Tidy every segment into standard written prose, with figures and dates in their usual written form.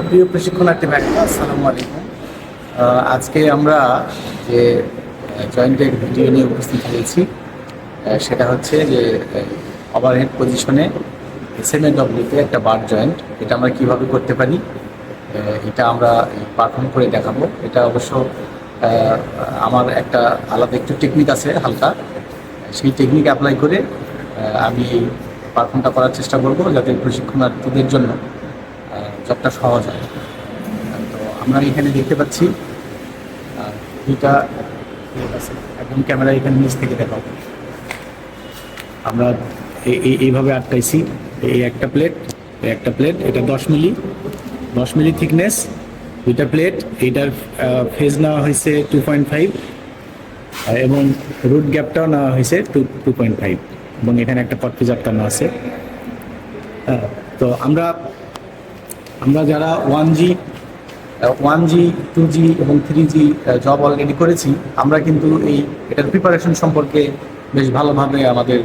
প্রিয় প্রশিক্ষণার্থী ভাইরা, আসসালামু আলাইকুম। আজকে আমরা যে জয়েন্টের ভিডিও নিয়ে উপস্থিত হয়েছি সেটা হচ্ছে যে ওভারহেড পজিশনে SMAWতে একটা বার জয়েন্ট, এটা আমরা কিভাবে করতে পারি এটা আমরা পারফর্ম করে দেখাবো। এটা অবশ্য আমার একটা আলাদা একটু টেকনিক আছে হালকা, সেই টেকনিক অ্যাপ্লাই করে আমি এই পারফর্মটা করার চেষ্টা করব যাতে প্রশিক্ষণার্থীদের জন্য জবটা সহজ হয়। তো আমরা এখানে দেখতে পাচ্ছি দুইটা প্লেট আছে, একদম ক্যামেরা এখানে নিচ থেকে দেখাবো। আমরা এইভাবে আটকাইছি, এই একটা প্লেট এটা 10 মিলি থিকনেস, দুইটা প্লেট। এইটার ফেজ নেওয়া হয়েছে 2.5 এবং রুট গ্যাপটাও নেওয়া হয়েছে 2.5 এবং এখানে একটা পটফিজ আটকানো আছে। তো আমরা যারা 1G 2G এবং 3G জব অলরেডি করেছি, আমরা কিন্তু এটার প্রিপারেশন সম্পর্কে বেশ ভালোভাবে আমাদের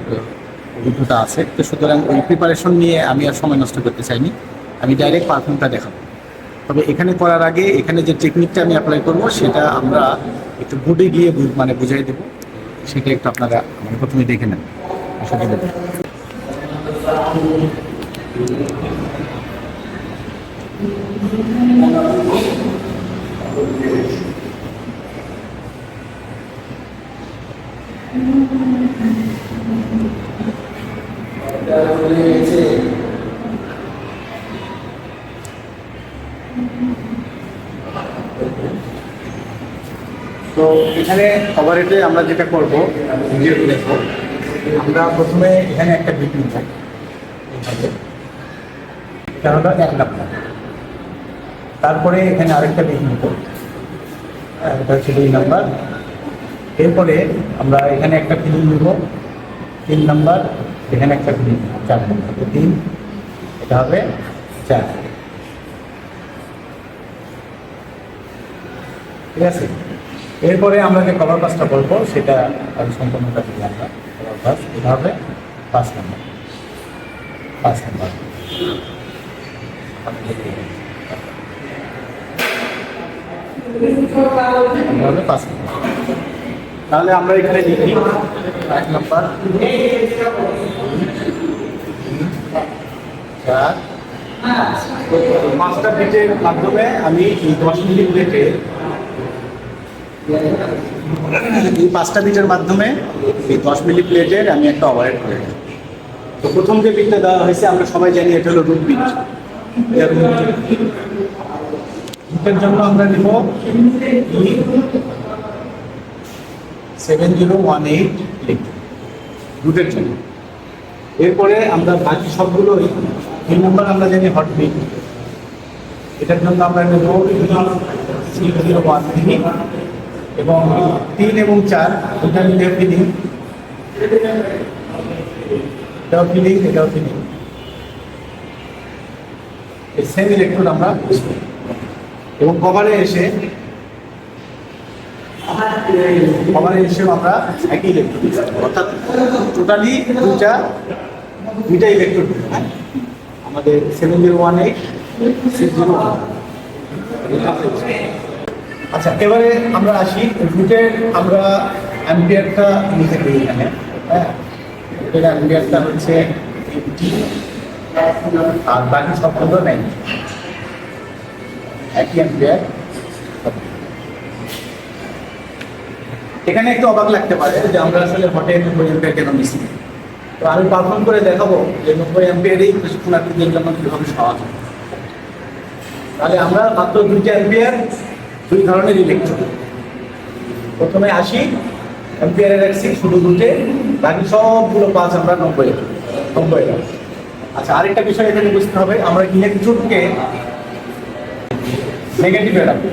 অভিজ্ঞতা আছে। তো সুতরাং ওই প্রিপারেশন নিয়ে আমি আর সময় নষ্ট করতে চাইনি, আমি ডাইরেক্ট পারফর্মটা দেখাবো। তবে এখানে করার আগে এখানে যে টেকনিকটা আমি অ্যাপ্লাই করব সেটা আমরা একটু বোর্ডে গিয়ে বুঝাই দেবো, সেটা একটু আপনারা প্রথমে দেখে নেন। সেটা দেখুন। তো এখানে ওভারহেডে আমরা যেটা করবো, ভিডিওটি দেখবো। আমরা প্রথমে এখানে একটা বিট নিব, এটা হলো 1 নাম্বার। তারপরে এখানে আরেকটা বিট নিব, এটা হচ্ছে 2 নাম্বার। এরপরে আমরা এখানে একটা ফিলিং নিব 3 নাম্বার, এখানে একটা ফিলিং 4 নাম্বার, 3, এটা হবে 4। ঠিক আছে। এরপরে আমরা যে কভার পাসটা করবো সেটা আমি সম্পূর্ণটা দিই। আমরা কভার পাস, এটা হবে 5 নাম্বার। তাহলে আমরা এখানে লিখি 1 নাম্বার 4। 5টা বিটের মাধ্যমে আমি এই 10 মিলি প্লেটে, এই 5টা বিটের মাধ্যমে এই 10 মিলি প্লেটের আমি একটা ওভারহেড করে দেব। তো প্রথম যে বিটটা দেওয়া হয়েছে আমরা সবাই জানি এটা হলো রুট বিট। রুটের জন্য আমরা নিব 7018 রুটের জন্য। এরপরে আমরা বাকি সবগুলোই 3 নাম্বার আমরা জানি হট বিট, এটার জন্য আমরা নেব 6013 এবং 3 এবং 4 দুটা মিলে ফিলিং, এটাও ফিলিং, এটাও ফিলিং। এই সেম ইলেকট্রোড আমরা এবং কভারে এসে আমরা একই ইলেকট্রোড, অর্থাৎ টোটালি দুইটা ইলেকট্রোড আমাদের 7018 601। আচ্ছা, এবারে আমরা আসি রুটের, আমরা অ্যাম্পিয়ারটা লিখে দিই এখানে। হ্যাঁ, এর অ্যাম্পিয়ারটা হচ্ছে 80 আর বাকি সবগুলো 90, একই অ্যাম্পিয়ার। এখানে একটু অবাক লাগতে পারে যে আমরা আসলে হটে 90 অ্যাম্পিয়ার কেন নিচ্ছি। তো আমি পারফর্ম করে দেখাবো যে 90 অ্যাম্পিয়ারেই প্রশিক্ষণার্থীদের জন্য কীভাবে সহজ হবে। তাহলে আমরা মাত্র 2টা অ্যাম্পিয়ার, 2 ধরনের ইলেকট্রোড। প্রথমে 80 অ্যাম্পিয়ারে রাখছি শুধু রুটে, বাকি সবগুলো 5 আমরা 90 রাখছি। আচ্ছা, আরেকটা বিষয় এখানে বুঝতে হবে, আমরা ইলেকট্রোডকে নেগেটিভে রাখবো,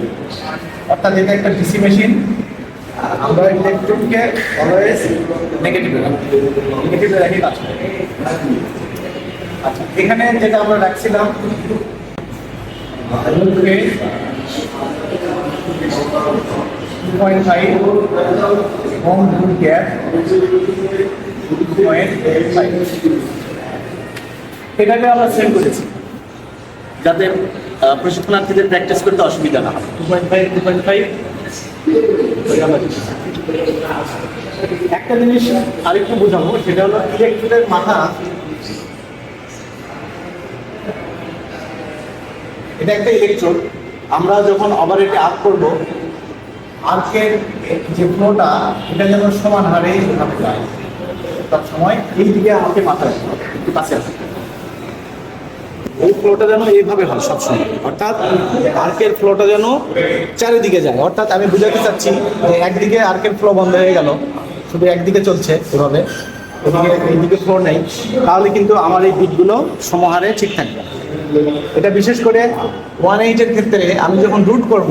অর্থাৎ এটা একটা ডিসি মেশিন, আমরা ইলেকট্রোডকে অলওয়েজ নেগেটিভে রাখি কাজ করে। আচ্ছা, এখানে যেটা আমরা রাখছিলাম রুটকে 2.5 এবং রুট গ্যাপ 2.5, এটাকে আমরা সেট করেছি। যাতে প্রশিক্ষণার্থীদের প্র্যাকটিস করতে অসুবিধা না হয়। 2.5 2.5 একটা জিনিস আরেকটু বোঝাবো, সেটা হলো ইলেকট্রোডের মাথা, এটা একটা ইলেকট্রোড। আমরা যখন অপারেটে আর্ক করব, আর্কের যে ফ্লোটা এটা যেন সমান হারে এভাবে যায়, তার সময় এই দিকে আমাকে মাথা রাখতে হবে, একটু কাছে আসে, এই ফ্লোটা যেন এইভাবে হয় সবসময়, অর্থাৎ আর্কের ফ্লোটা যেন চারিদিকে যায়। অর্থাৎ আমি বুঝাতে চাচ্ছি যে একদিকে আর্কের ফ্লো বন্ধ হয়ে গেল, শুধু একদিকে চলছে এভাবে, এদিকে এইদিকে ফ্লো নেই, তাহলে কিন্তু আমার এই বিটগুলো সমহারে ঠিক থাকবে। এটা বিশেষ করে 1/8 ক্ষেত্রে আমি যখন রুট করব,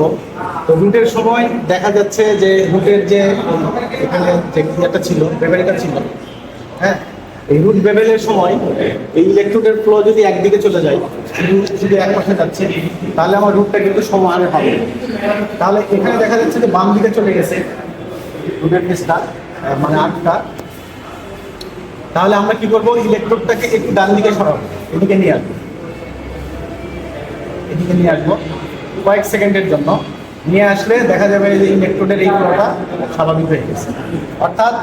তো রুটের সময় দেখা যাচ্ছে যে রুটের যে এখানে যে একটা ছিল, বেবেলটা ছিল, হ্যাঁ, এই রুট বেবেলের সময় এই ইলেকট্রোডের ফ্লো যদি একদিকে চলে যায়, শুধু এক পাশে যাচ্ছে, তাহলে আমার রুটটা কিন্তু সমাহারে হবে। তাহলে এখানে দেখা যাচ্ছে যে বাম দিকে চলে গেছে রুটের ফেসটা, মানে আর্কটা। তাহলে আমরা কি করবো, ইলেকট্রোডটাকে একটু ডান দিকে সরাবো, এদিকে নিয়ে আসবো, এদিকে নিয়ে আসবো কয়েক সেকেন্ডের জন্য। নিয়ে আসলে দেখা যাবে যে ইলেকট্রোডের এই ফ্লোটা স্বাভাবিক হয়ে গেছে। অর্থাৎ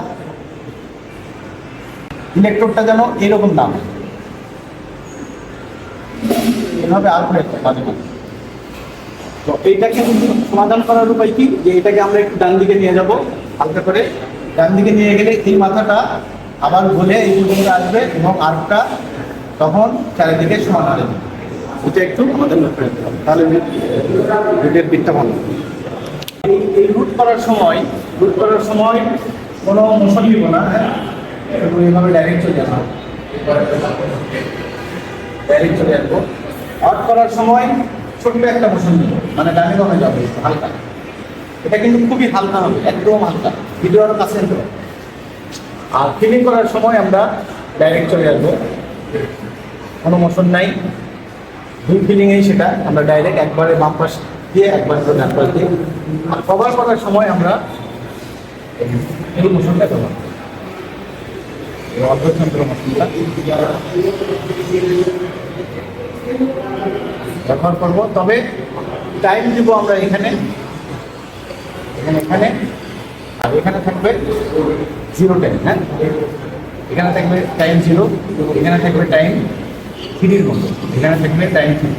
ইলেকট্রোডটা যেন এরকম দাম এভাবে আর করে মাঝে মাঝে। তো এইটাকে সমাধান করার উপায় কি, যে এটাকে আমরা একটু ডান দিকে নিয়ে যাব, হালকা করে ডান দিকে নিয়ে গেলে এই মাথাটা আবার গলে এই পর্যন্ত আসবে এবং আর্কটা তখন চারিদিকে সমান হবে। এটা একটু আমাদের লক্ষ্য রাখতে হবে, তাহলে রুটের বিটটা ভালো। এই রুট করার সময় কোনো মোশন নিব না, হ্যাঁ, এইভাবে ডাইরেক্ট চলে আসবো, অট করার সময় ছোট্ট একটা মোশন নিব, মানে ডানে বামে যাবে হালকা। এটা কিন্তু খুবই হালকা হবে, একদম হালকা, ভিডিওর কাছে নিতে হবে। আর ফিলিং করার সময় আমরা ডাইরেক্ট চলে আসবো, কোনো মোশন নাই, দুই ফিলিংয়েই সেটা আমরা ডাইরেক্ট একবারে বাম পাশ দিয়ে একবার ডান পাশ দিয়ে। আর কভার করার সময় আমরা এই মোশনটা ব্যবহার করি, অর্ধচন্দ্র মোশনটা ব্যবহার করবো। তবে টাইম দিব আমরা এখানে, আর এখানে থাকবে 0 টাইম, হ্যাঁ, এখানে থাকবে টাইম 0, এখানে থাকবে টাইম 3 মতো, এখানে থাকবে টাইম 3।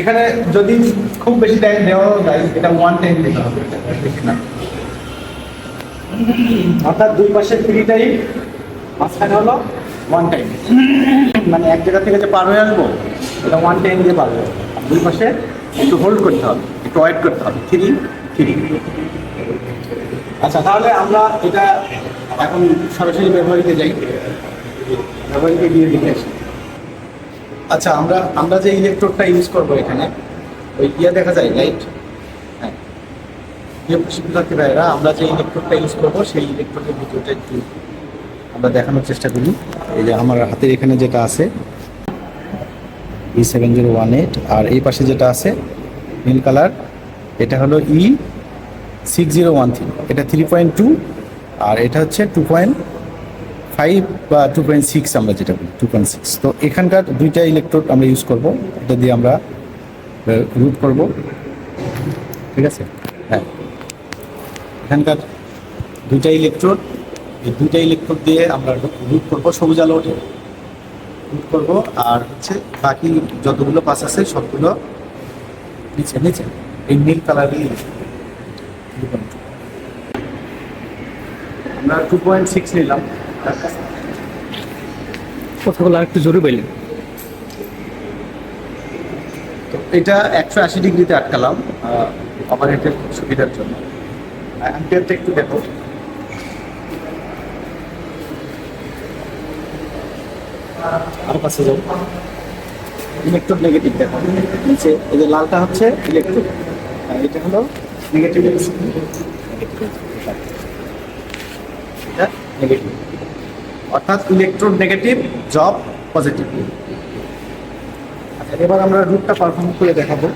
এখানে যদি খুব বেশি টাইম দেওয়া যায়, এটা 1 টাইম দিতে হবে, বেশি না। অর্থাৎ দুই পাশে 3 টাইম, মাঝখানে হলো 1 টাইম, মানে এক জায়গা থেকে যে পার হয়ে আসবো এটা 1 টাইম দিয়ে পার হয়ে যাবে। দুই পাশে একটু হোল্ড করতে হবে, একটু ওয়েট করতে হবে, 3 3। আচ্ছা, তাহলে আমরা এটা এখন সরাসরি ব্যবহারিকে যাই, ব্যবহারিকে দিয়ে দেখে আসি। আচ্ছা, আমরা যে ইলেকট্রোডটা ইউজ করবো এখানে, ওই দেখা যায় লাইট, হ্যাঁ, শিক্ষার্থী ভাইয়েরা, আমরা যে ইলেকট্রোডটা ইউজ করবো সেই ইলেকট্রোডের ভিডিওটা একটু আমরা দেখানোর চেষ্টা করি। এই যে আমার হাতের এখানে যেটা আছে E7018, আর এই পাশে যেটা আছে নীল কালার, এটা হলো E6013, এটা 3.2, আর এটা হচ্ছে 2.5 বা 2.6, আমরা যেটা বলি 2.6। তো এখানকার দুইটা ইলেকট্রোড আমরা ইউজ করব, এটা দিয়ে আমরা রুট করব, ঠিক আছে, হ্যাঁ। এখানকার দুইটা ইলেকট্রোড, এই দুইটা ইলেকট্রোড দিয়ে আমরা রুট করব, সবুজ আলো রুট করব, আর হচ্ছে বাকি যতগুলো পাস আছে সবগুলো নিচে এই নীল কালারই আমরা 2.6 নিলাম। কথাগুলো আর একটু জোরে বললেন। তো এটা 180 ডিগ্রিতে আটকালাম অপারেটের সুবিধার জন্য। অ্যাম্পিয়ারটা একটু দেখো, আর কাছে যাও, ইলেকট্রোড নেগেটিভ দেখো নিচে, এই যে লালটা হচ্ছে ইলেকট্রোড, এটা হলো নেগেটিভ, এটা নেগেটিভ, অর্থাৎ ইলেকট্রোড নেগেটিভ, জব পজিটিভ। আচ্ছা, এবার আমরা রুটটা পারফর্ম করে দেখাবো।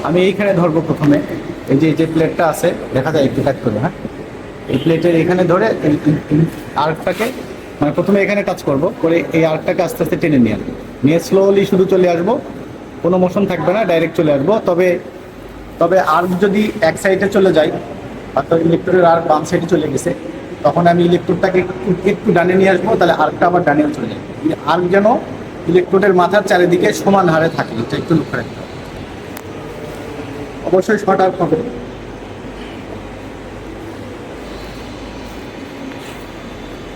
আমি এইখানে ধরবো প্রথমে, এই যে প্লেটটা আছে দেখা যায়, একটু কাজ করবো, হ্যাঁ, এই প্লেটের এখানে ধরে আর্কটাকে, মানে প্রথমে এখানে টাচ করবো, করে এই আর্কটাকে আস্তে আস্তে টেনে নিয়ে আসবো। নিয়ে স্লোলি শুধু চলে আসবো, কোনো মোশন থাকবে না, ডাইরেক্ট চলে আসবো। তবে তবে আর্ক যদি এক সাইডে চলে যায়, অর্থাৎ ইলেকট্রোডের আর্ক বাম সাইডে চলে গেছে, তখন আমি ইলেকট্রোডটাকে একটু ডানে নিয়ে আসবো, তাহলে আর্কটা আবার ডানেও চলে যাবে। আর্ক যেন ইলেকট্রোডের মাথার চারিদিকে সমান হারে থাকে, এটা একটু লক্ষ্য রাখতে হবে। অবশ্যই শর্ট আর্ক হবে।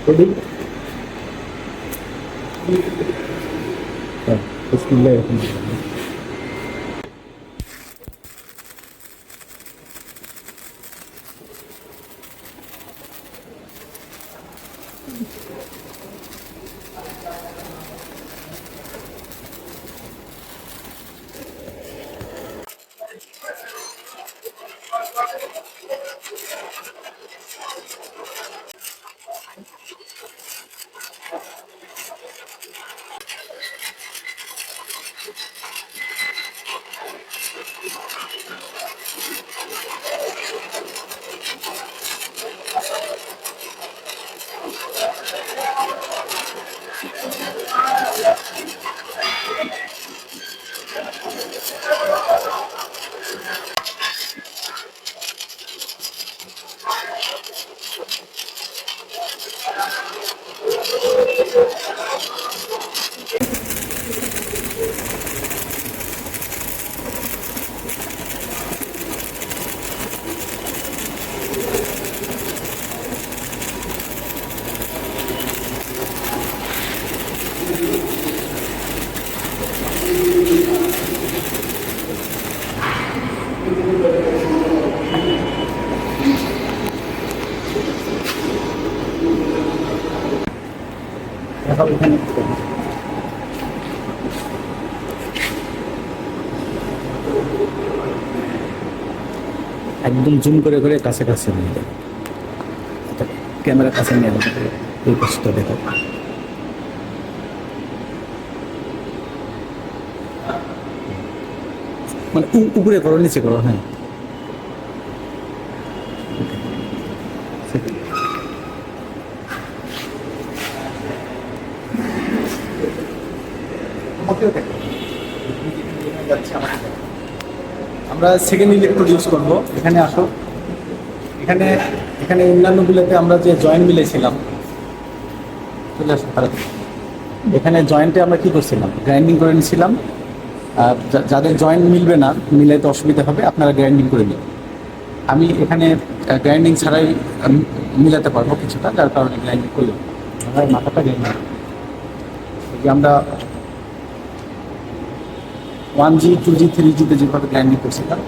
Ready? Bismillahirrahmanirrahim. একদম জুম করে করে কাছে কাছে নিয়ে যাবে, ক্যামেরা কাছে নিয়ে যাবে, এই পাশটা দেখো। মানে উপরে করো, নিচে করো। হ্যাঁ, আমরা সেকেন্ড ইলেকট্রোড ইউজ করবো। এখানে আসো, এখানে এখানে অন্যান্যগুলোতে আমরা যে জয়েন্ট মিলেছিলাম, চলে আসো তাড়াতাড়ি। এখানে জয়েন্টে আমরা কি করছিলাম, গ্রাইন্ডিং করে নিয়েছিলাম। আর যাদের জয়েন্ট মিলবে না, মিলাইতে অসুবিধা হবে, আপনারা গ্রাইন্ডিং করে নিন। আমি এখানে গ্রাইন্ডিং ছাড়াই মিলাতে পারবো কিছুটা, যার কারণে গ্রাইন্ডিং করলাম। মাথাটা গ্রাইন্ডিং আমরা 1G 2G 3Gতে যেভাবে গ্রাইন্ডিং করছিলাম,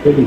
ready?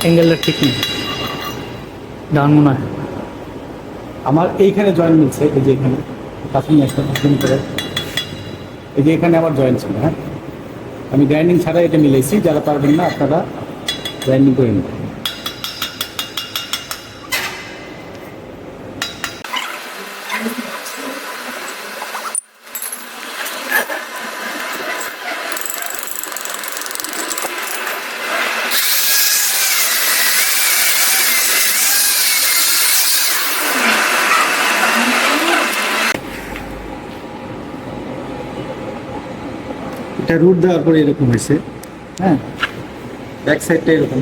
অ্যাঙ্গেলটা ঠিক নেই, ডাউন মনে হয়। আমার এইখানে জয়েন্ট মিলছে, এই যে এখানে কাছে নিয়ে আসতে করে, এই যে এখানে আমার জয়েন্ট ছিল। হ্যাঁ, আমি গ্রাইন্ডিং ছাড়া এটা মিলেছি, যারা পারবেন না আপনারা গ্রাইন্ডিং করে নেবেন। এটা রুট দেওয়ার পরে এরকম হয়েছে। হ্যাঁ, ব্যাক সাইডটা এরকম।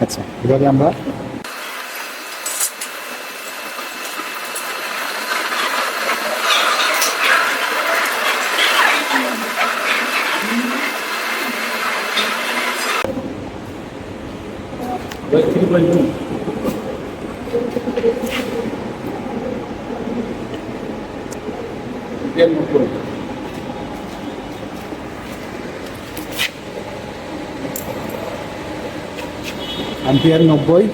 আচ্ছা, এবারে আমরা অ্যাম্পিয়ার 90।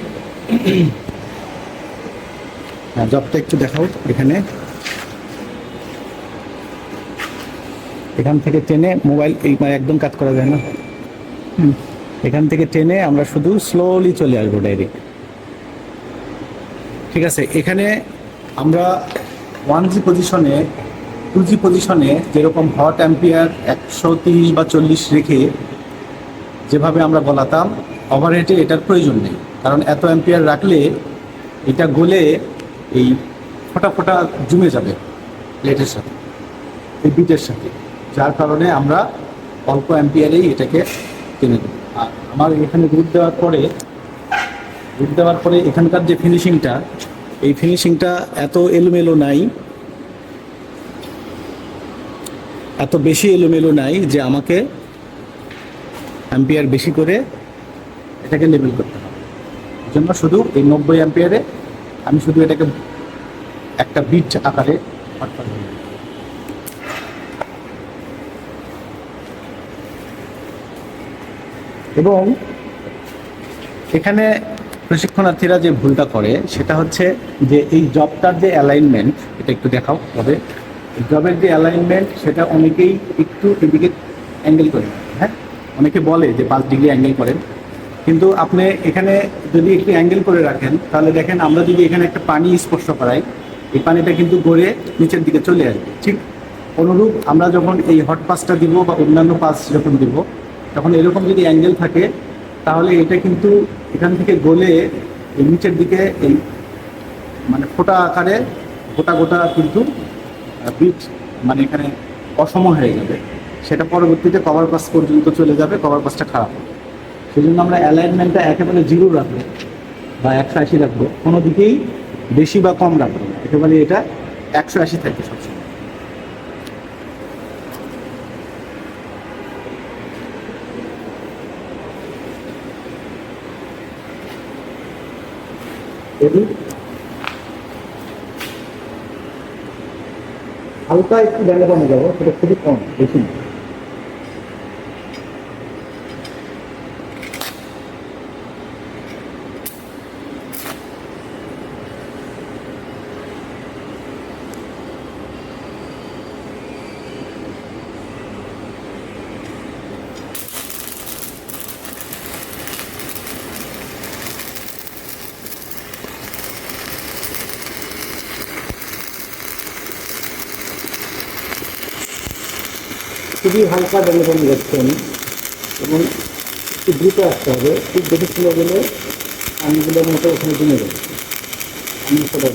হ্যাঁ, জবটা একটু দেখাও। এখানে এখান থেকে টেনে মোবাইল এই একদম কাজ করা যায় না। এখান থেকে টেনে আমরা শুধু স্লোলি চলে আসবো ডাইরেক্ট। ঠিক আছে, এখানে আমরা 1G পজিশনে 2G পজিশনে যেরকম হট অ্যাম্পিয়ার 130 বা 40 রেখে যেভাবে আমরা গলাতাম, ওভারহেডে এটার প্রয়োজন নেই। কারণ এত অ্যাম্পিয়ার রাখলে এটা গলে এই ফোটা ফোটা জমে যাবে প্লেটের সাথে, এই বিটের সাথে, যার কারণে আমরা অল্প অ্যাম্পিয়ারেই এটাকে টেনে দেবো। আর আমার এখানে রুট দেওয়ার পরে এখানকার যে ফিনিশিংটা, এই ফিনিশিংটা এত এলোমেলো নাই, এত বেশি এলোমেলো নাই যে আমাকে অ্যাম্পিয়ার বেশি করে এটাকে লেবেল করতে হবে। এই জন্য শুধু এই 90 অ্যাম্পিয়ারে আমি শুধু এটাকে একটা বিট আকারে পাঠাবো। এবং এখানে প্রশিক্ষণার্থীরা যে ভুলটা করে সেটা হচ্ছে যে এই জবটার যে অ্যালাইনমেন্ট, এটা একটু দেখাও হবে। জবের যে অ্যালাইনমেন্ট সেটা অনেকেই একটু এদিকে অ্যাঙ্গেল করে। হ্যাঁ, অনেকে বলে যে 5 ডিগ্রি অ্যাঙ্গেল করেন, কিন্তু আপনি এখানে যদি একটু অ্যাঙ্গেল করে রাখেন তাহলে দেখেন আমরা যদি এখানে একটা পানি স্পর্শ করাই, এই পানিটা কিন্তু গড়ে নিচের দিকে চলে আসবে। ঠিক অনুরূপ আমরা যখন এই হট পাসটা দিব বা অন্যান্য পাস যখন দিব, তখন এরকম যদি অ্যাঙ্গেল থাকে তাহলে এটা কিন্তু এখান থেকে গলে এই নিচের দিকে এই মানে ফোটা আকারে গোটা গোটা কিন্তু বিট মানে এখানে অসম হয়ে যাবে। সেটা পরবর্তীতে কভার পাস পর্যন্ত চলে যাবে, কভার পাসটা খারাপ হবে। সেই জন্য আমরা অ্যালাইনমেন্টটা একেবারে 0 রাখবো বা 180 রাখবো, কোনো দিকেই বেশি বা কম রাখবো না, একেবারে এটা 180 থাকবে সবসময়। হালকা একটু ড্যানে কমে যাবো, সেটা খুবই কম, বেশি না। খুবই হালকা ডেলে কমে যাচ্ছে আমি, এবং একটু দ্রুত আসতে হবে। খুব বেশি ছিল গেলে পানিগুলোর মতো ওখানে জমে যাবে। আমি সেটা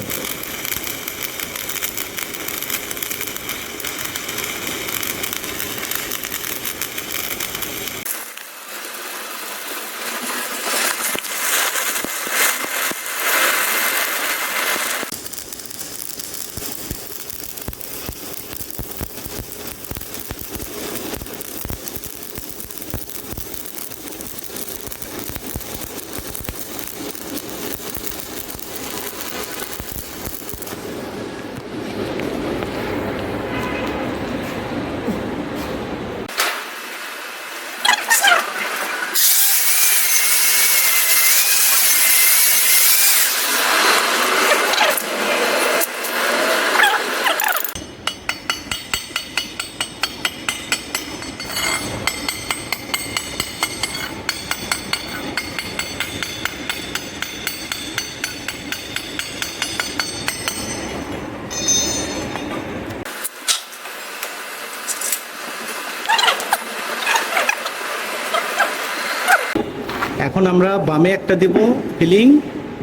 এখন আমরা বামে একটা দেব ফিলিং,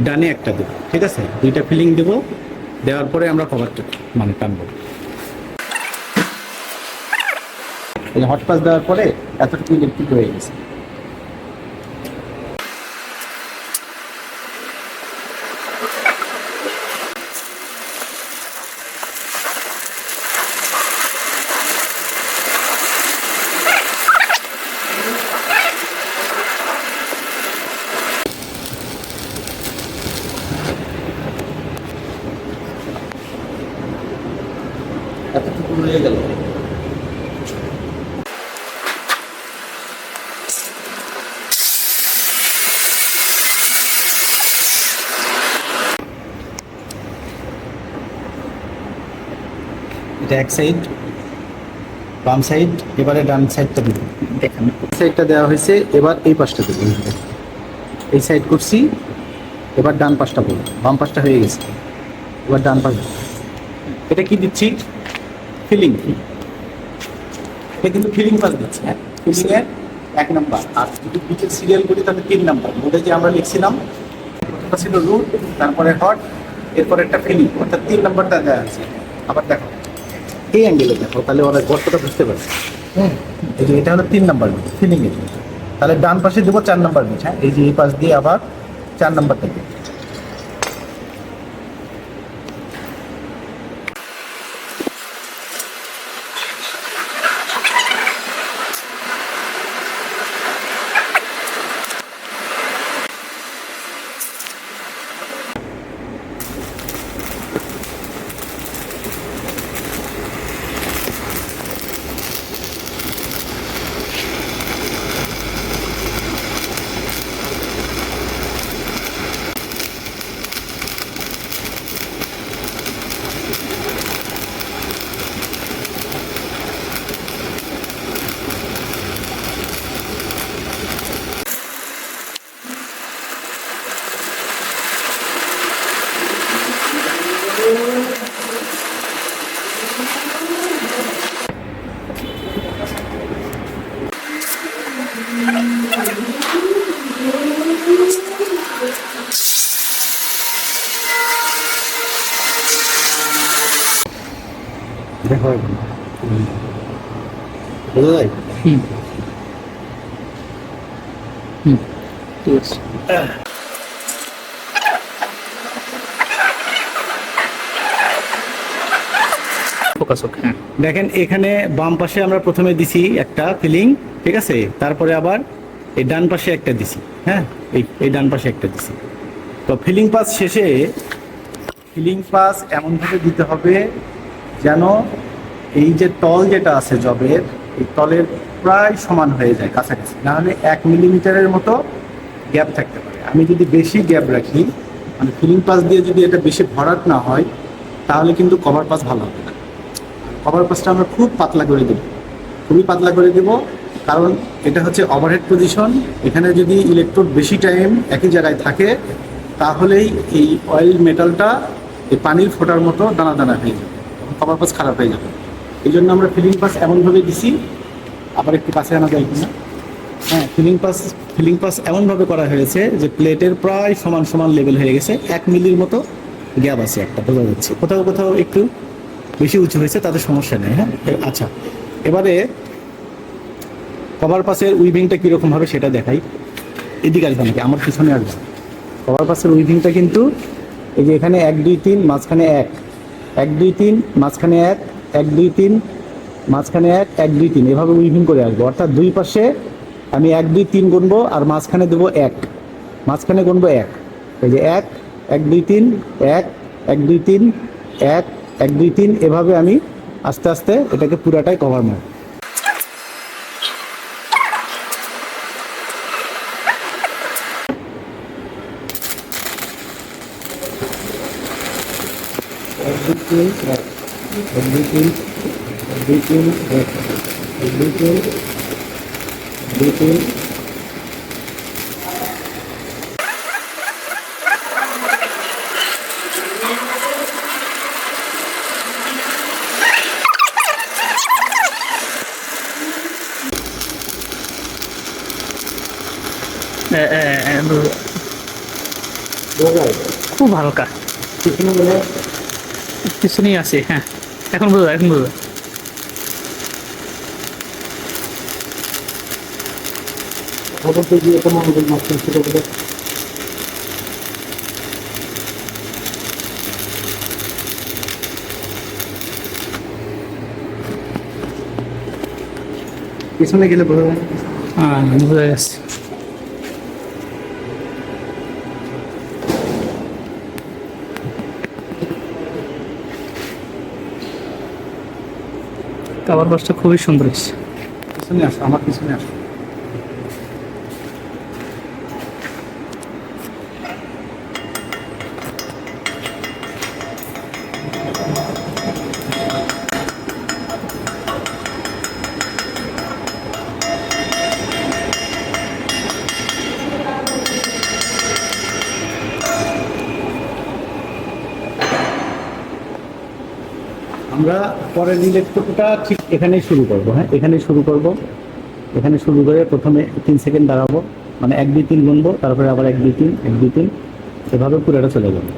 ডানে একটা দেব, ঠিক আছে? দুইটা ফিলিং দেব, দেওয়ার পরে আমরা কভারটা মানে টানবো। হট পাস দেওয়ার পরে এতটুকু ইলেকট্রিক হয়ে গেছে। এতটুকু হয়ে গেল। এটা এক সাইড, বাম সাইড, এবারে ডান সাইডটা দেবো। দেখেন সাইডটা দেওয়া হয়েছে, এবার এই পাশটা দেবো। এই সাইড করছি, এবার ডান পাশটা বলবো। বাম পাশটা হয়ে গেছে, এবার ডান পাশ। এটা কি দিচ্ছি? ফিলিং। এটা কিন্তু ফিলিং পাস দিচ্ছি। হ্যাঁ, ফিলিংয়ের 1 নাম্বার। আর যদি পিচের সিরিয়াল করি তাহলে 3 নাম্বার। ওটা যে আমরা লিখছিলাম, প্রথমটা ছিল রুট, তারপরে হট, এরপরে একটা ফিলিং, অর্থাৎ 3 নাম্বারটা দেওয়া আছে। আবার দেখো এই অ্যাঙ্গেলে দেখো, তাহলে ওরা গর্তটা বুঝতে পারছে। এই যে এটা হলো 3 নাম্বার বিট, ফিলিং এর। তাহলে ডান পাশে দেবো 4 নাম্বার বিট। হ্যাঁ, এই যে এই পাশ দিয়ে আবার 4 নাম্বারটা দেবো। দেখো বোঝা যায়? ঠিক আছে। ফোকাস হোক। হ্যাঁ, দেখেন এখানে বাম পাশে আমরা প্রথমে দিছি একটা ফিলিং, ঠিক আছে? তারপরে আবার এই ডান পাশে একটা দিছি। হ্যাঁ, এই ডান পাশে একটা দিছি। তো ফিলিং পাস শেষে ফিলিং পাস এমনভাবে দিতে হবে যেন এই যে তল যেটা আছে জবের, এই তলের প্রায় সমান হয়ে যায় কাছাকাছি, নাহলে 1 মিলিমিটারের মতো গ্যাপ থাকতে পারে। আমি যদি বেশি গ্যাপ রাখি, মানে ফিলিং পাস দিয়ে যদি এটা বেশি ভরাট না হয়, তাহলে কিন্তু কভার পাস ভালো হবে না। কভার পাসটা আমরা খুব পাতলা করে দেবো, খুবই পাতলা করে দেবো, কারণ এটা হচ্ছে ওভারহেড পজিশন। এখানে যদি ইলেকট্রোড বেশি টাইম একই জায়গায় থাকে, তাহলেই এই অয়েল মেটালটা এই পানির ফোঁটার মতো দানা দানা হয়ে যাবে, কভার পাস খারাপ হয়ে যাবে। এই জন্য আমরা ফিলিং পাস এমনভাবে দিছি। আবার একটু কাছে আনা যায় কিনা? হ্যাঁ, ফিলিং পাস এমনভাবে করা হয়েছে যে প্লেটের প্রায় সমান সমান লেভেল হয়ে গেছে। 1 মিলির মতো গ্যাপ আছে একটা, বোঝা যাচ্ছে। কোথাও কোথাও একটু বেশি উঁচু হয়েছে, তাতে সমস্যা নেই। হ্যাঁ, আচ্ছা, এবারে কভার পাসের উইভিংটা কীরকম হবে সেটা দেখাই। এদিকে আসবে নাকি? আমার পিছনে আসবে। কভার পাসের উইভিংটা কিন্তু এই যে এখানে 1 2 3 মাঝখানে 1, 1 2 3 মাঝখানে 1, 1 2 3 মাঝখানে 1, 1 2 3 এভাবে উইভিং করে আসবো। অর্থাৎ দুই পাশে আমি 1 2 3 গুনবো, আর মাঝখানে দেবো 1, মাঝখানে গুনবো 1। এই যে 1 1 2 3 1 1 2 3 1 1 2 3, এভাবে আমি আস্তে আস্তে এটাকে পুরাটাই কভার মারব। খুব হালকা পিছনেই আছে। হ্যাঁ, এখন বোঝা যায়, এখন বোঝা যায়। পিছনে গেলে বোঝা যায়। হ্যাঁ, বোঝা যাচ্ছে। কাবার বাসটা খুবই সুন্দর হয়েছে। পিছনে আসো, আমার পিছনে আসো। আমরা পরের ইলেকট্রোটা ঠিক এখানেই শুরু করব। হ্যাঁ, এখানেই শুরু করব। এখানে শুরু করে প্রথমে 3 সেকেন্ড দাঁড়াবো, মানে 1 2 3 গুনবো, তারপরে আবার 1 2 3 1 2 3, এভাবে পুরোটা চলে যাবে।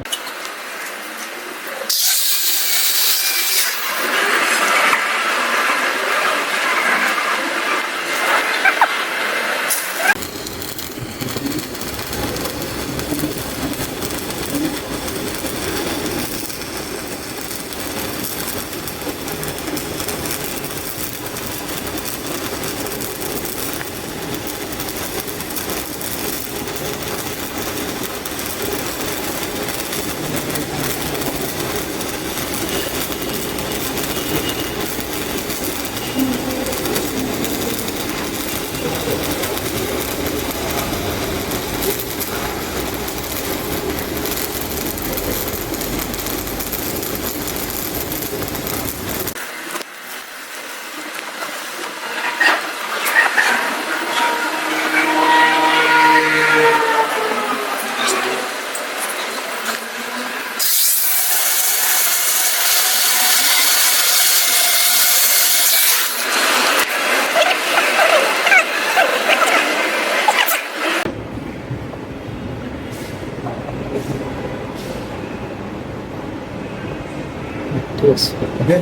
ঠিক আছে। ওকে,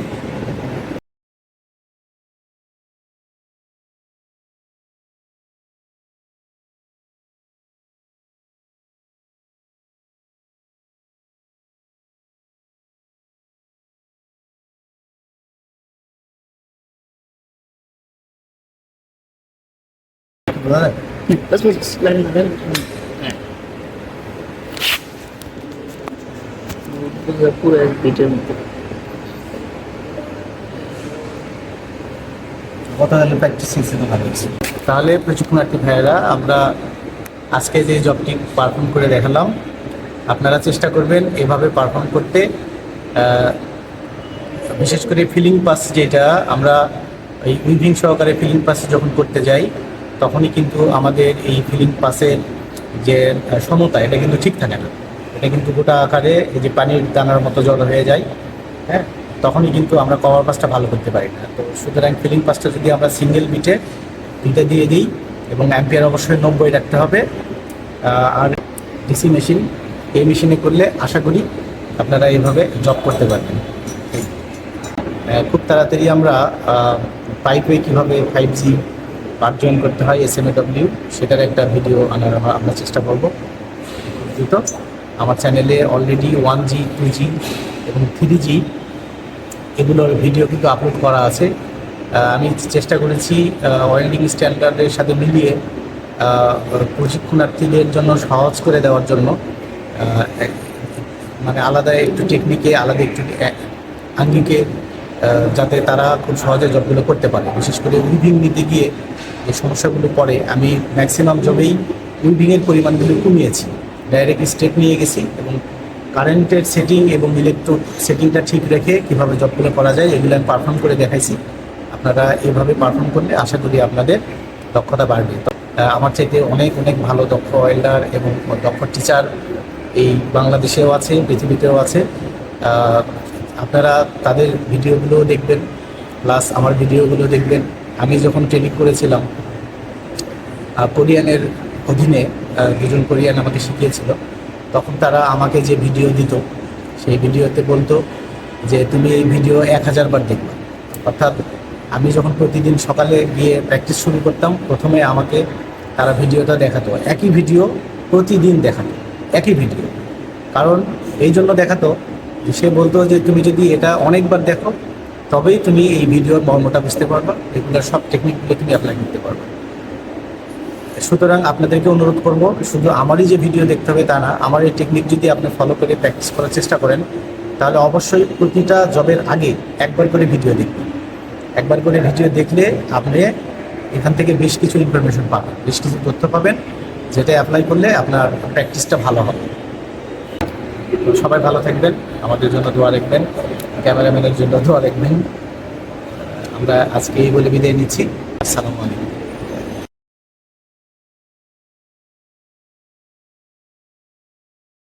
বোঝা যায়? Let's move this. পুরো এক বিটের মতো। গতকাল প্র্যাকটিস হিসেবে ভালো হয়েছে। তাহলে প্রশিক্ষণার্থী ভাইয়েরা, আমরা আজকে যে জবটি পারফর্ম করে দেখালাম, আপনারা চেষ্টা করবেন এভাবে পারফর্ম করতে। বিশেষ করে ফিলিং পাস, যেটা আমরা এই উইভিং সহকারে ফিলিং পাস যখন করতে যাই, তখনই কিন্তু আমাদের এই ফিলিং পাসের যে সমতা, এটা কিন্তু ঠিক থাকে না। এটা কিন্তু গোটা আকারে এই যে পানির দানার মতো জল হয়ে যায়। হ্যাঁ, তখনই কিন্তু আমরা কভার পাসটা ভালো করতে পারি না। তো সুতরাং ফিলিং পাসটা যদি আমরা সিঙ্গেল বিটে দুইটা দিয়ে দিই, এবং অ্যাম্পিয়ার অবশ্যই 90 রাখতে হবে। আর ডিসি মেশিন, এই মেশিনে করলে আশা করি আপনারা এইভাবে জব করতে পারবেন। খুব তাড়াতাড়ি আমরা পাইপে কীভাবে 5G পার্ট জয়েন করতে হয় SMAW, সেটার একটা ভিডিও আমরা চেষ্টা করব দ্রুত। আমার চ্যানেলে অলরেডি 1G 2G এবং 3G এগুলোর ভিডিও কিন্তু আপলোড করা আছে। আমি চেষ্টা করেছি ওয়েল্ডিং স্ট্যান্ডার্ডের সাথে মিলিয়ে প্রশিক্ষণার্থীদের জন্য সহজ করে দেওয়ার জন্য, মানে আলাদা একটু টেকনিকে, আলাদা একটু আঙ্গিকে, যাতে তারা খুব সহজে জবগুলো করতে পারে। বিশেষ করে উইভিং নিতে গিয়ে যে সমস্যাগুলো পড়ে, আমি ম্যাক্সিমাম জবেই উইভিংয়ের পরিমাণগুলো কমিয়েছি, ডাইরেক্ট স্টেপ নিয়ে গেছি, এবং কারেন্টের সেটিং এবং ইলেকট্রোড সেটিংটা ঠিক রেখে কীভাবে জবগুলো করা যায় এগুলো আমি পারফর্ম করে দেখাইছি। আপনারা এভাবে পারফর্ম করলে আশা করি আপনাদের দক্ষতা বাড়বে। আমার চাইতে অনেক অনেক ভালো দক্ষ ওয়েল্ডার এবং দক্ষ টিচার এই বাংলাদেশেও আছে, পৃথিবীতেও আছে। আপনারা তাদের ভিডিওগুলো দেখবেন, প্লাস আমার ভিডিওগুলো দেখবেন। আমি যখন ট্রেনিং করেছিলাম কোরিয়ানের অধীনে দুজন কোরিয়ান আমাকে শিখিয়েছিল। তখন তারা আমাকে যে ভিডিও দিত সেই ভিডিওতে বলতো যে তুমি এই ভিডিও 1000 বার দেখবে। অর্থাৎ আমি যখন প্রতিদিন সকালে গিয়ে প্র্যাকটিস শুরু করতাম, প্রথমে আমাকে তারা ভিডিওটা দেখাতো, একই ভিডিও প্রতিদিন দেখাতো, একই ভিডিও। কারণ এই জন্য দেখাতো যে সে বলতো যে তুমি যদি এটা অনেকবার দেখো তবেই তুমি এই ভিডিওর মর্মটা বুঝতে পারবা, এগুলোর সব টেকনিকগুলো তুমি অ্যাপ্লাই করতে পারবে। সুতরাং আপনাদেরকে অনুরোধ করব, শুধু আমারই যে ভিডিও দেখতে হবে তা না, আমার এই টেকনিক যদি আপনি ফলো করে প্র্যাকটিস করার চেষ্টা করেন তাহলে অবশ্যই প্রতিটা জবের আগে একবার করে ভিডিও দেখবেন। একবার করে ভিডিও দেখলে আপনি এখান থেকে বেশ কিছু ইনফরমেশন পাবেন, বেশ কিছু তথ্য পাবেন, যেটা অ্যাপ্লাই করলে আপনার প্র্যাকটিসটা ভালো হবে। তো সবাই ভালো থাকবেন, আমাদের জন্য দোয়া রাখবেন, ক্যামেরাম্যানের জন্য দোয়া রাখবেন। আমরা আজকে এই বলে বিদায় নিচ্ছি। আসসালামু আলাইকুম।